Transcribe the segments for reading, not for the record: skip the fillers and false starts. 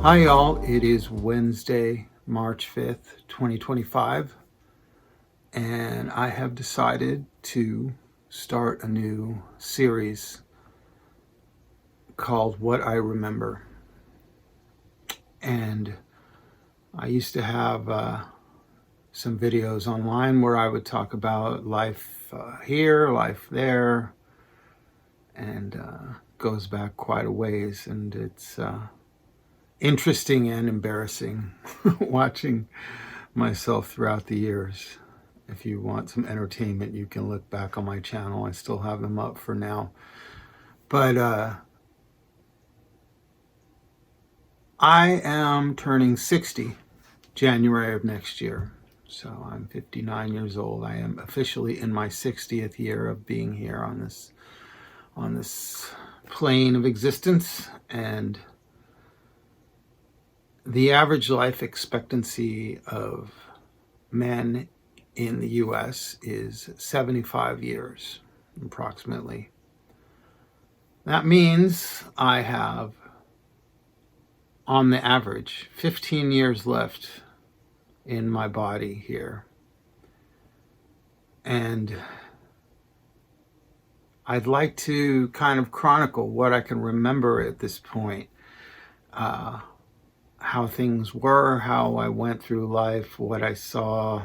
Hi, y'all. It is Wednesday, March 5th, 2025, and I have decided to start a new series called What I Remember. And I used to have some videos online where I would talk about life here, life there, and goes back quite a ways. And it's interesting and embarrassing watching myself throughout the years. If you want some entertainment, you can look back on my channel. I still have them up for now. But I am turning 60 January of next year. So I'm 59 years old. I am officially in my 60th year of being here on this plane of existence. And the average life expectancy of men in the US is 75 years, approximately. That means I have, on the average, 15 years left in my body here. And I'd like to kind of chronicle what I can remember at this point, how things were, how I went through life, what I saw,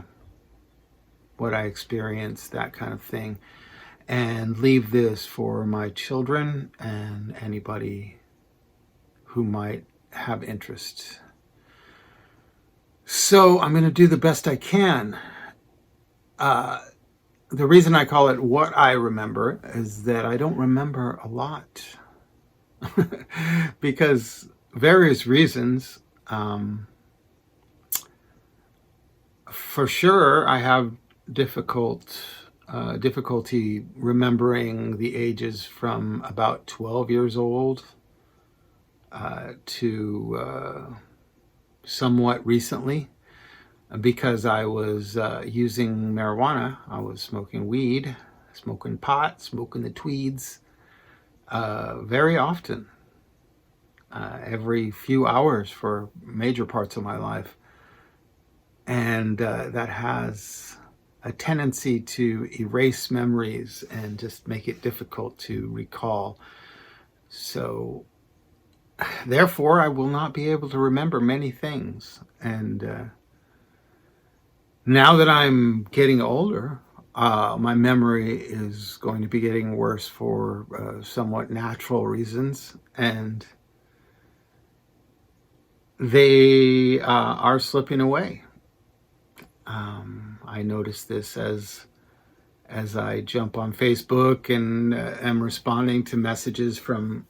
what I experienced, that kind of thing, and leave this for my children and anybody who might have interest. So I'm going to do the best I can. The reason I call it What I Remember is that I don't remember a lot because various reasons. For sure, I have difficulty remembering the ages from about 12 years old to somewhat recently, because I was using marijuana. I was smoking weed, smoking pot, smoking the tweeds very often, every few hours for major parts of my life. And that has a tendency to erase memories and just make it difficult to recall. So therefore, I will not be able to remember many things. And now that I'm getting older, my memory is going to be getting worse for somewhat natural reasons. And they are slipping away. I notice this as I jump on Facebook and am responding to messages from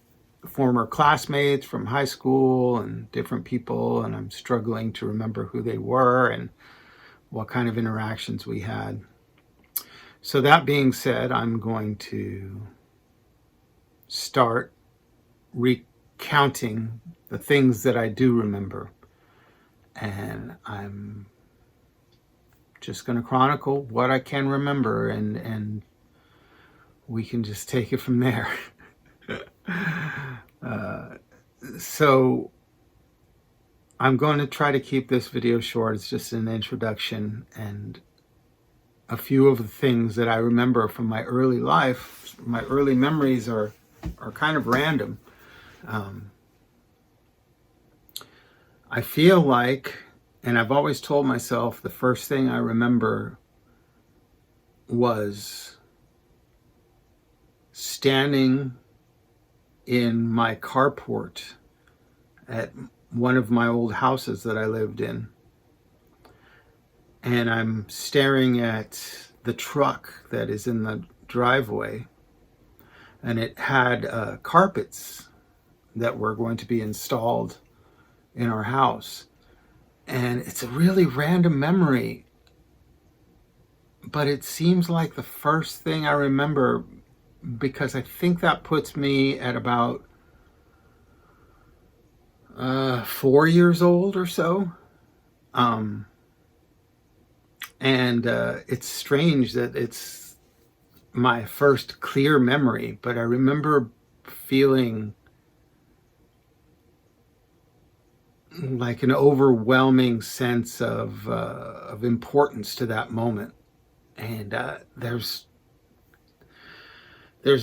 former classmates from high school and different people, and I'm struggling to remember who they were and what kind of interactions we had. So that being said, I'm going to start recounting the things that I do remember, and I'm just going to chronicle what I can remember, and we can just take it from there. So I'm going to try to keep this video short. It's just an introduction and a few of the things that I remember from my early life. My early memories are kind of random. I feel like, and I've always told myself, the first thing I remember was standing in my carport at one of my old houses that I lived in. And I'm staring at the truck that is in the driveway. And it had carpets that were going to be installed in our house. And it's a really random memory, but it seems like the first thing I remember, because I think that puts me at about 4 years old or so. And it's strange that it's my first clear memory, but I remember feeling like an overwhelming sense of importance to that moment. And there's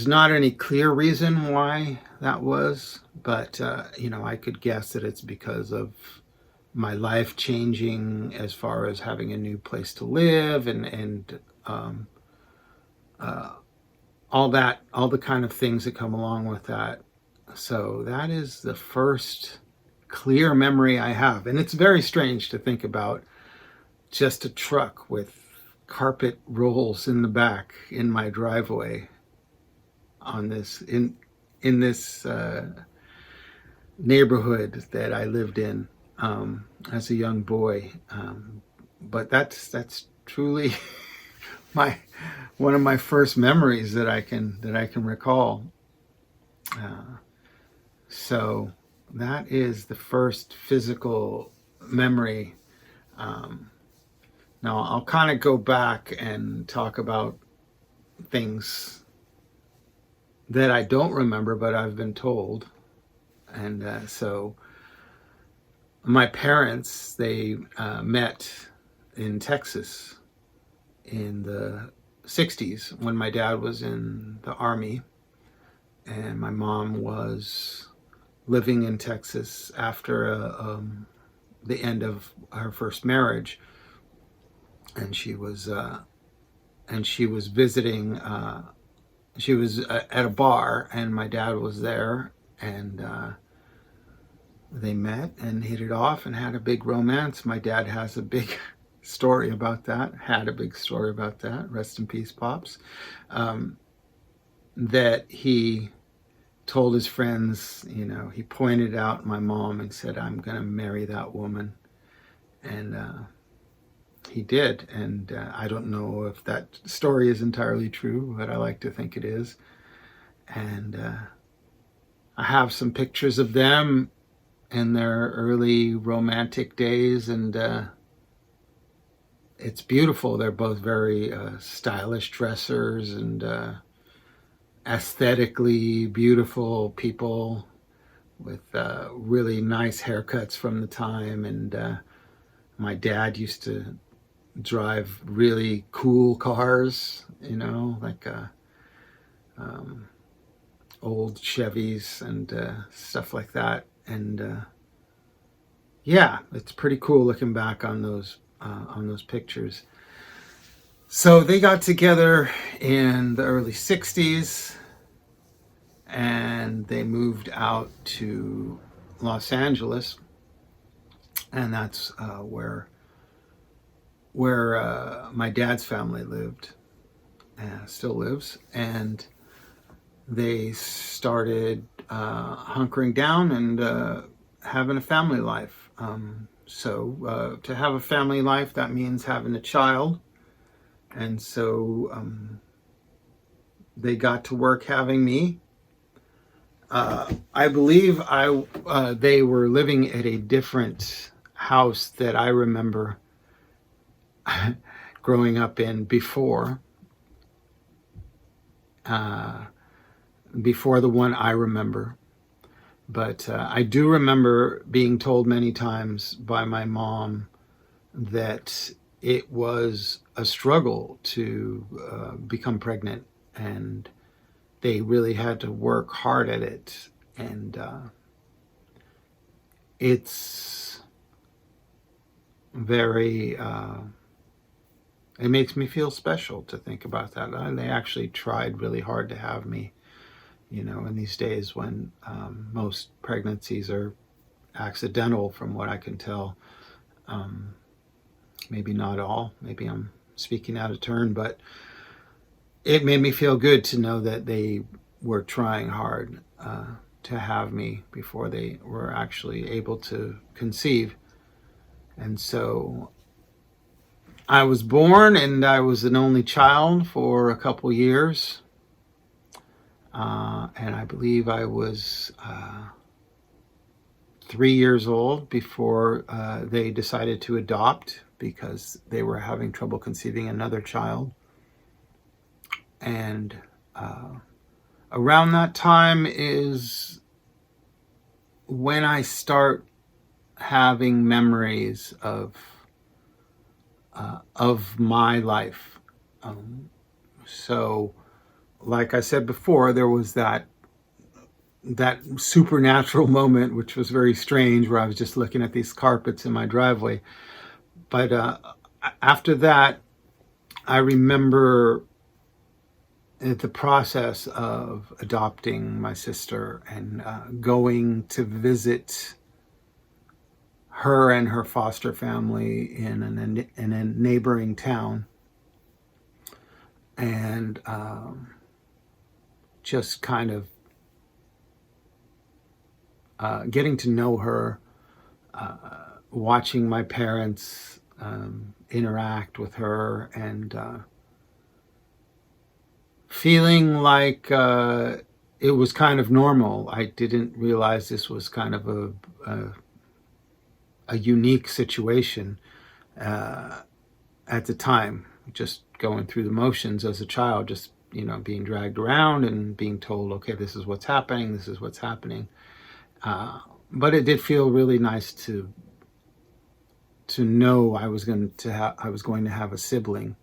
not any clear reason why that was, but I could guess that it's because of my life changing as far as having a new place to live and uh, all the kind of things that come along with that. So that is the first clear memory I have, and it's very strange to think about just a truck with carpet rolls in the back in my driveway on this in this neighborhood that I lived in as a young boy. But that's truly my one of my first memories that I can recall. So that is the first physical memory. Now I'll kind of go back and talk about things that I don't remember, but I've been told. And so my parents, they met in Texas in the 60s when my dad was in the Army, and my mom was living in Texas after the end of her first marriage, and she was visiting. She was at a bar, and my dad was there, and they met and hit it off and had a big romance. My dad has a big story about that. Had a big story about that. Rest in peace, Pops. That he told his friends, he pointed out my mom and said, "I'm going to marry that woman." And he did. And I don't know if that story is entirely true, but I like to think it is. And I have some pictures of them in their early romantic days, and it's beautiful. They're both very stylish dressers and aesthetically beautiful people with really nice haircuts from the time. And my dad used to drive really cool cars, like old Chevys and stuff like that. And yeah, it's pretty cool looking back on those pictures. So they got together in the early 60s, and they moved out to Los Angeles, and that's where my dad's family lived, still lives, and they started hunkering down and having a family life. So to have a family life, that means having a child. And so they got to work having me. I believe they were living at a different house that I remember growing up in before the one I remember. But I do remember being told many times by my mom that it was a struggle to become pregnant, and they really had to work hard at it. And it's very, it makes me feel special to think about that. And they actually tried really hard to have me, in these days when most pregnancies are accidental, from what I can tell. Maybe not all, maybe I'm speaking out of turn, but it made me feel good to know that they were trying hard to have me before they were actually able to conceive. And so I was born, and I was an only child for a couple years. And I believe I was 3 years old before they decided to adopt, because they were having trouble conceiving another child. And around that time is when I start having memories of my life. So, like I said before, there was that supernatural moment, which was very strange, where I was just looking at these carpets in my driveway. But after that, I remember the process of adopting my sister and going to visit her and her foster family in a neighboring town, and just kind of getting to know her, watching my parents interact with her, and feeling like it was kind of normal. I didn't realize this was kind of a unique situation at the time. Just going through the motions as a child, just being dragged around and being told, okay, this is what's happening. This is what's happening. But it did feel really nice to know I was going to have a sibling,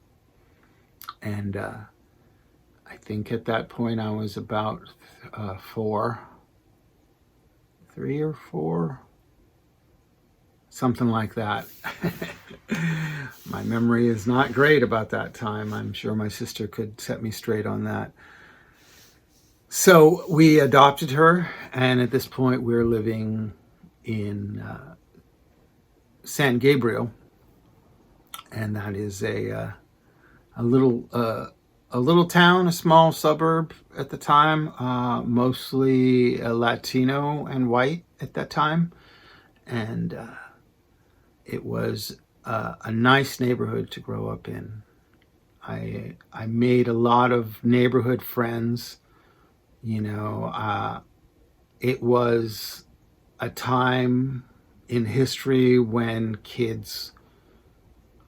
and I think at that point I was about 3 or 4, something like that. My memory is not great about that time. I'm sure my sister could set me straight on that. So we adopted her, and at this point we're living in San Gabriel, and that is a little town, a small suburb at the time, mostly Latino and white at that time, and it was a nice neighborhood to grow up in. I made a lot of neighborhood friends. It was a time in history when kids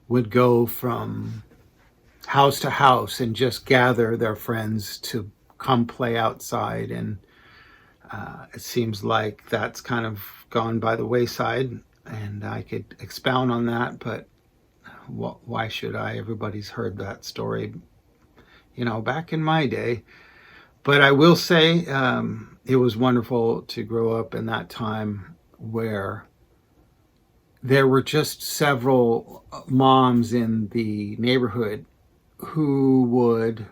would go from house to house and just gather their friends to come play outside, and it seems like that's kind of gone by the wayside, and I could expound on that, but why should I? Everybody's heard that story, back in my day. But I will say it was wonderful to grow up in that time where there were just several moms in the neighborhood who would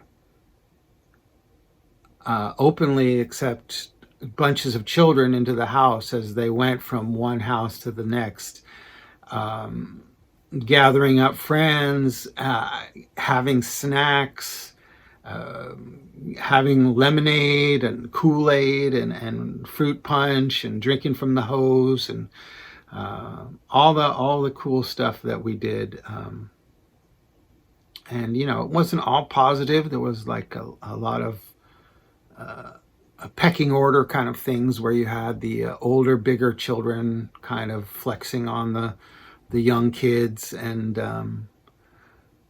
openly accept bunches of children into the house as they went from one house to the next, gathering up friends, having snacks, having lemonade and Kool-Aid and fruit punch and drinking from the hose, and all the cool stuff that we did. And it wasn't all positive. There was like a lot of a pecking order kind of things, where you had the older, bigger children kind of flexing on the young kids, and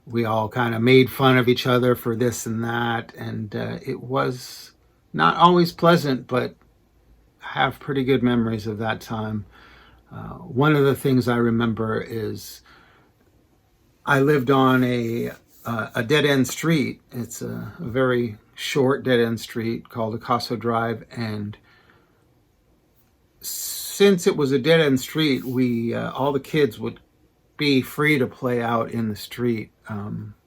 we all kind of made fun of each other for this and that, and it was not always pleasant, but I have pretty good memories of that time. One of the things I remember is I lived on a dead-end street. It's a very short dead-end street called Acaso Drive, and since it was a dead-end street, we all the kids would be free to play out in the street,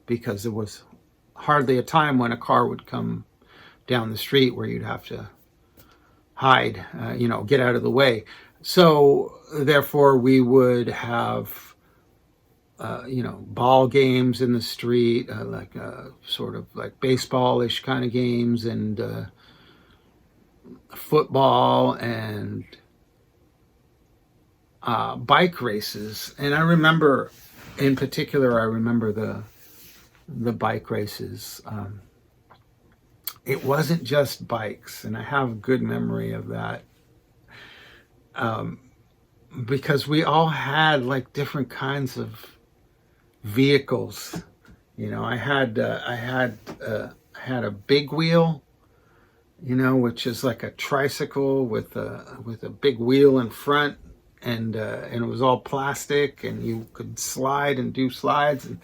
because there was hardly a time when a car would come down the street where you'd have to hide, get out of the way. So therefore we would have ball games in the street, like sort of like baseball-ish kind of games, and football, and bike races. And I remember, in particular, the bike races. It wasn't just bikes, and I have good memory of that, because we all had like different kinds of vehicles. I had a big wheel, which is like a tricycle with a big wheel in front, and it was all plastic, and you could slide and do slides, and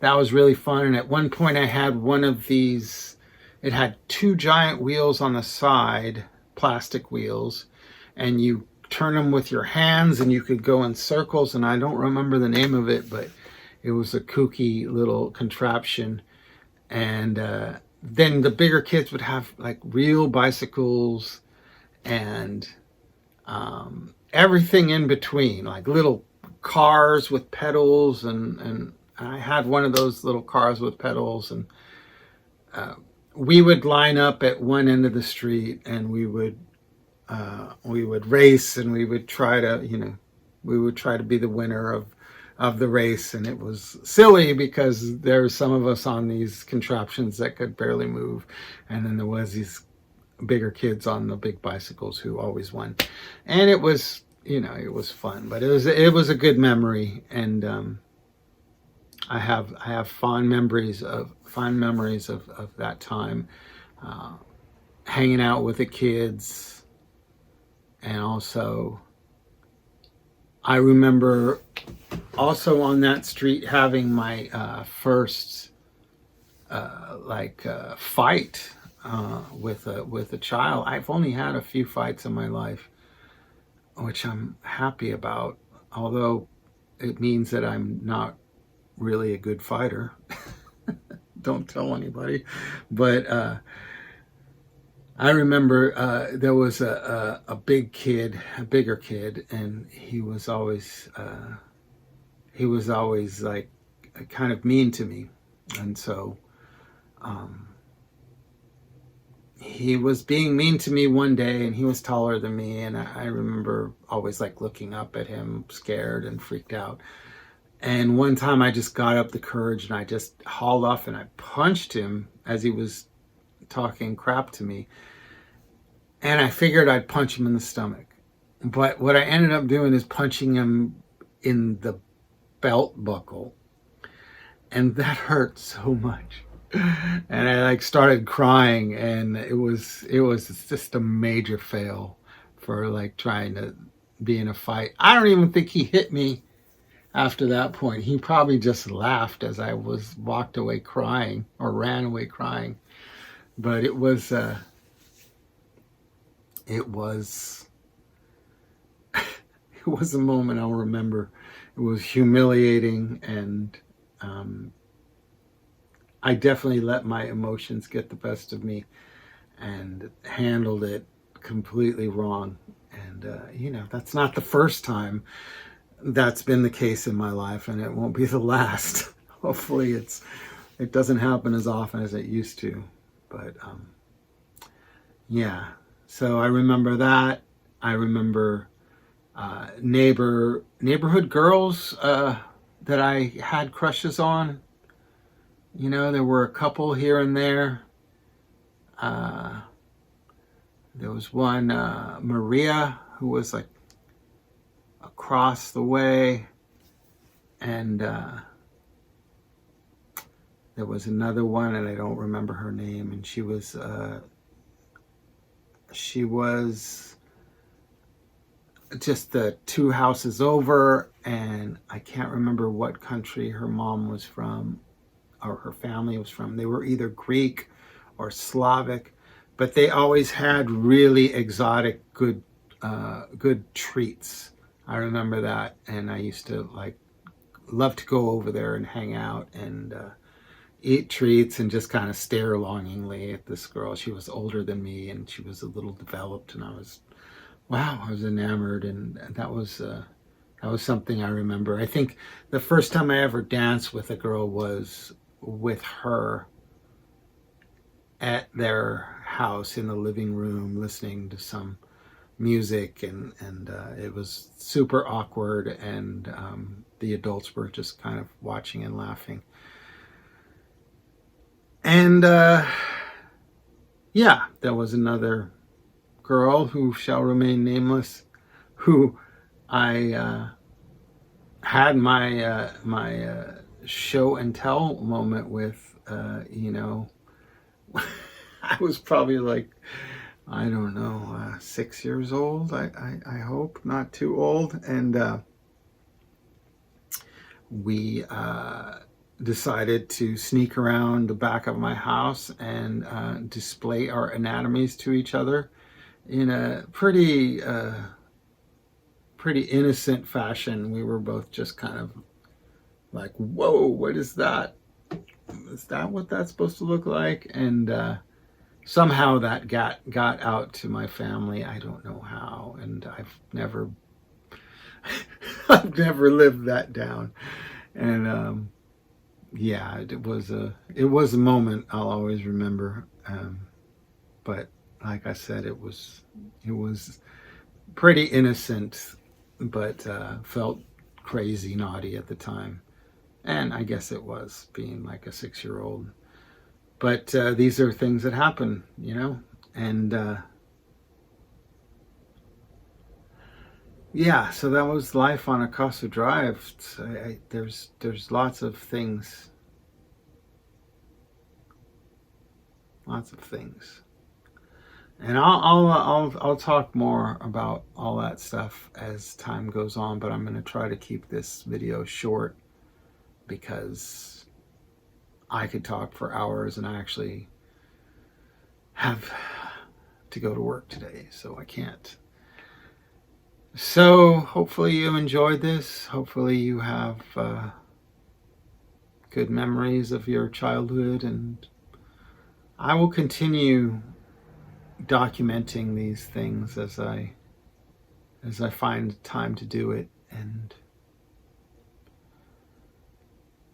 that was really fun. And at one point, I had one of these. It had two giant wheels on the side, plastic wheels, and you turn them with your hands, and you could go in circles. And I don't remember the name of it, but it was a kooky little contraption. And then the bigger kids would have like real bicycles and everything in between, like little cars with pedals, and I had one of those little cars with pedals, and we would line up at one end of the street, and we would race, and we would try to be the winner of the race. And it was silly because there were some of us on these contraptions that could barely move, and then there was these bigger kids on the big bicycles who always won. And it was fun, but it was a good memory. And I have fond memories of that time, hanging out with the kids. And also I remember also on that street having my first fight with a child. I've only had a few fights in my life, which I'm happy about, although it means that I'm not really a good fighter. Don't tell anybody. But I remember there was a bigger kid, and he was always like kind of mean to me. And so he was being mean to me one day, and he was taller than me, and I remember always like looking up at him scared and freaked out. And one time I just got up the courage, and I just hauled off, and I punched him as he was talking crap to me. And I figured I'd punch him in the stomach. But what I ended up doing is punching him in the belt buckle. And that hurt so much. And I like started crying, and it was just a major fail for like trying to be in a fight. I don't even think he hit me after that point. He probably just laughed as I walked away crying, or ran away crying. But it was it was a moment I'll remember. It was humiliating, and I definitely let my emotions get the best of me and handled it completely wrong. And that's not the first time that's been the case in my life, and it won't be the last. Hopefully it doesn't happen as often as it used to. But yeah, so I remember that. I remember neighborhood girls that I had crushes on. There were a couple here and there. There was one, Maria, who was like across the way, and there was another one, and I don't remember her name, and she was just the two houses over, and I can't remember what country her mom was from, or her family was from. They were either Greek or Slavic, but they always had really exotic, good treats. I remember that, and I used to love to go over there and hang out and eat treats and just kind of stare longingly at this girl. She was older than me, and she was a little developed, and I was enamored, and that was something I remember. I think the first time I ever danced with a girl was with her at their house in the living room, listening to some music, and it was super awkward, and the adults were just kind of watching and laughing. And yeah, there was another girl who shall remain nameless, who I had my show and tell moment with. I was probably like, I don't know, 6 years old, I hope, not too old. And we decided to sneak around the back of my house and display our anatomies to each other in a pretty innocent fashion. We were both just kind of like, whoa, what is that? Is that what that's supposed to look like? And somehow that got out to my family. I don't know how, and I've never I've never lived that down. And yeah, it was a moment I'll always remember. But like I said, it was pretty innocent, but felt crazy naughty at the time. And I guess it was, being like a 6-year-old. But these are things that happen, you know? And yeah, so that was life on Acosta Drive. There's lots of things. Lots of things. And I'll talk more about all that stuff as time goes on, but I'm going to try to keep this video short because I could talk for hours, and I actually have to go to work today, so I can't. So hopefully you enjoyed this. Hopefully you have good memories of your childhood, and I will continue documenting these things as I find time to do it, and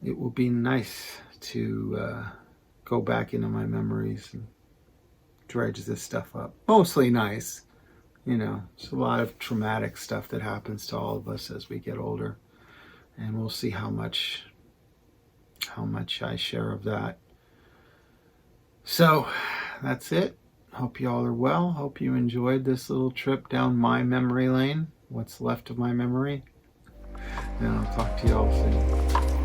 it will be nice to go back into my memories and dredge this stuff up. Mostly nice, you know. It's a lot of traumatic stuff that happens to all of us as we get older, and we'll see how much I share of that. So that's it. Hope you all are well. Hope you enjoyed this little trip down my memory lane, what's left of my memory. And I'll talk to you all soon.